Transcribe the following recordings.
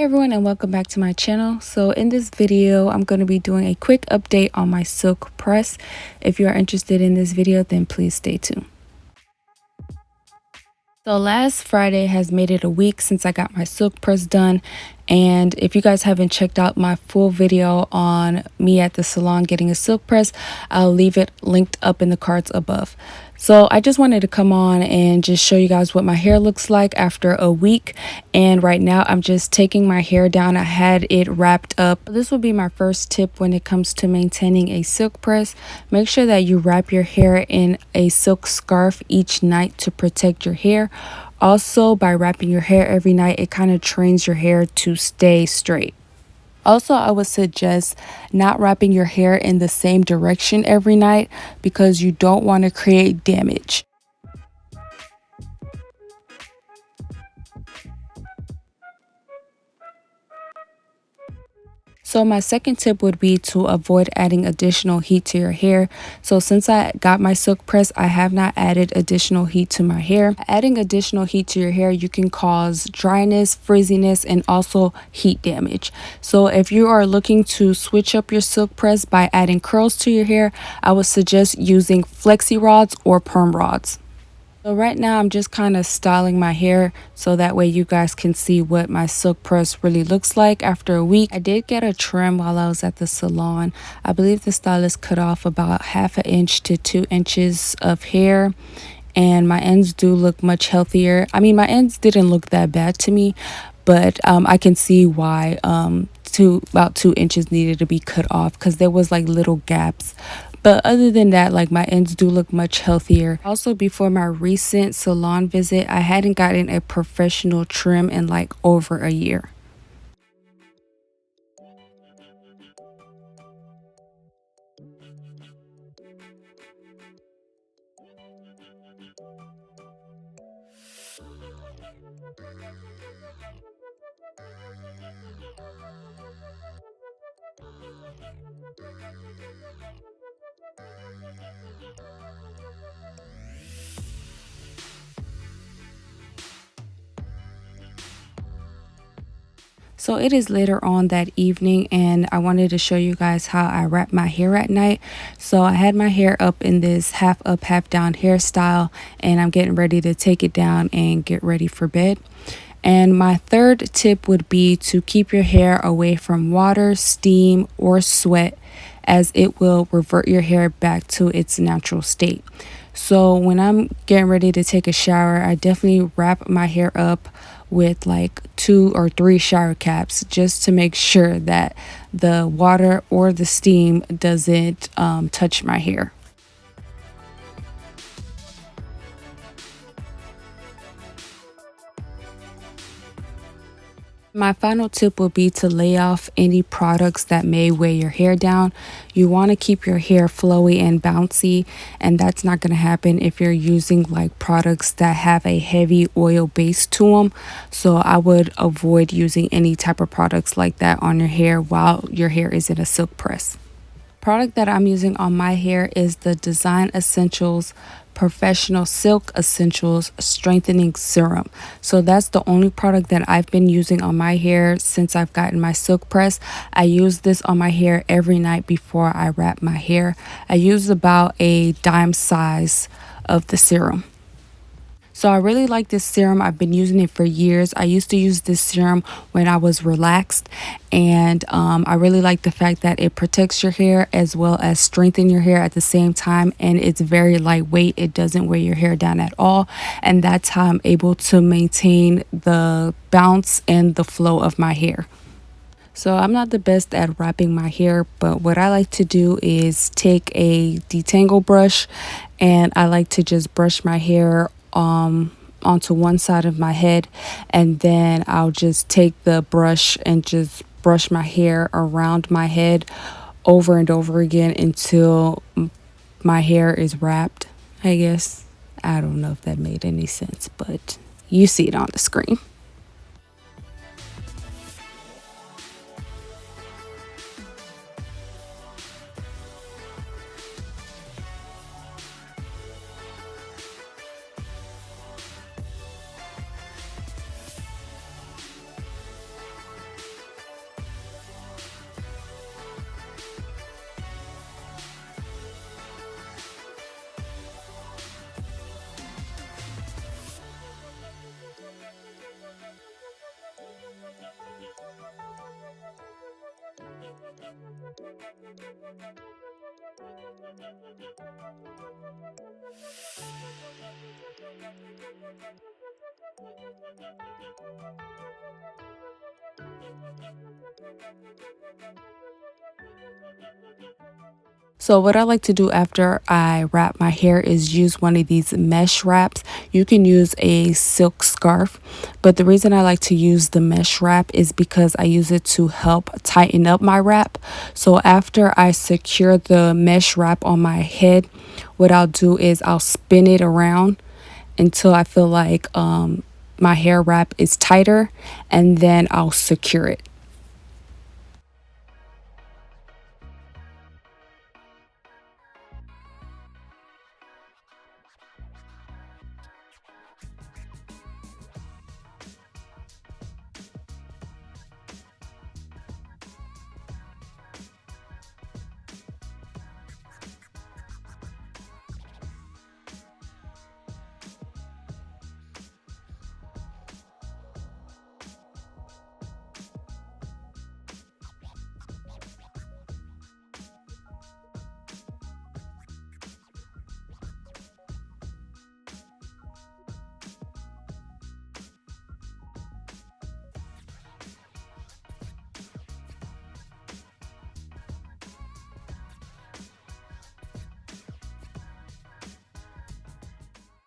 Hey everyone, and welcome back to my channel. So in this video I'm going to be doing a quick update on my silk press. If you are interested in this video, then please stay tuned. So last Friday has made it a week since I got my silk press done, and if you guys haven't checked out my full video on me at the salon getting a silk press, I'll leave it linked up in the cards above. So I just wanted to come on and just show you guys what my hair looks like after a week. And right now I'm just taking my hair down. I had it wrapped up. This will be my first tip when it comes to maintaining a silk press. Make sure that you wrap your hair in a silk scarf each night to protect your hair. Also, by wrapping your hair every night, it kind of trains your hair to stay straight. Also, I would suggest not wrapping your hair in the same direction every night because you don't want to create damage. So my second tip would be to avoid adding additional heat to your hair. So since I got my silk press, I have not added additional heat to my hair. Adding additional heat to your hair, you can cause dryness, frizziness, and also heat damage. So if you are looking to switch up your silk press by adding curls to your hair, I would suggest using flexi rods or perm rods. So right now I'm just kind of styling my hair so that way you guys can see what my silk press really looks like after a week. I did get a trim while I was at the salon. I believe the stylist cut off about 1/2 inch to 2 inches of hair, and my ends do look much healthier. I mean, my ends didn't look that bad to me, but I can see why about 2 inches needed to be cut off because there was like little gaps. But other than that, like, my ends do look much healthier. Also, before my recent salon visit, I hadn't gotten a professional trim in like over a year. So it is later on that evening, and I wanted to show you guys how I wrap my hair at night. So I had my hair up in this half up, half down hairstyle, and I'm getting ready to take it down and get ready for bed. And my third tip would be to keep your hair away from water, steam, or sweat, as it will revert your hair back to its natural state. So when I'm getting ready to take a shower, I definitely wrap my hair up with like 2 or 3 shower caps just to make sure that the water or the steam doesn't touch my hair. My final tip will be to lay off any products that may weigh your hair down. You want to keep your hair flowy and bouncy, and that's not going to happen if you're using like products that have a heavy oil base to them. So I would avoid using any type of products like that on your hair while your hair is in a silk press. Product that I'm using on my hair is the Design Essentials Professional Silk Essentials Strengthening Serum. So that's the only product that I've been using on my hair since I've gotten my silk press. I use this on my hair every night before I wrap my hair. I use about a dime size of the serum. So I really like this serum. I've been using it for years. I used to use this serum when I was relaxed, and I really like the fact that it protects your hair as well as strengthen your hair at the same time, and it's very lightweight. It doesn't weigh your hair down at all, and that's how I'm able to maintain the bounce and the flow of my hair. So I'm not the best at wrapping my hair, but what I like to do is take a detangle brush, and I like to just brush my hair onto one side of my head, and then I'll just take the brush and just brush my hair around my head over and over again until my hair is wrapped, I guess. I don't know if that made any sense, but you see it on the screen. So what I like to do after I wrap my hair is use one of these mesh wraps. You can use a silk scarf, but the reason I like to use the mesh wrap is because I use it to help tighten up my wrap. So after I secure the mesh wrap on my head, what I'll do is I'll spin it around until I feel like my hair wrap is tighter, and then I'll secure it.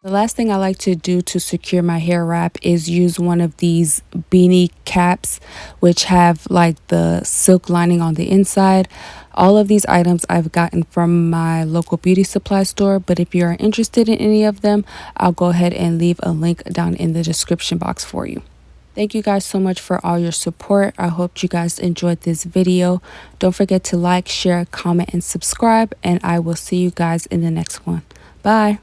The last thing I like to do to secure my hair wrap is use one of these beanie caps, which have like the silk lining on the inside. All of these items I've gotten from my local beauty supply store, but if you are interested in any of them, I'll go ahead and leave a link down in the description box for you. Thank you guys so much for all your support. I hope you guys enjoyed this video. Don't forget to like, share, comment, and subscribe, and I will see you guys in the next one. Bye.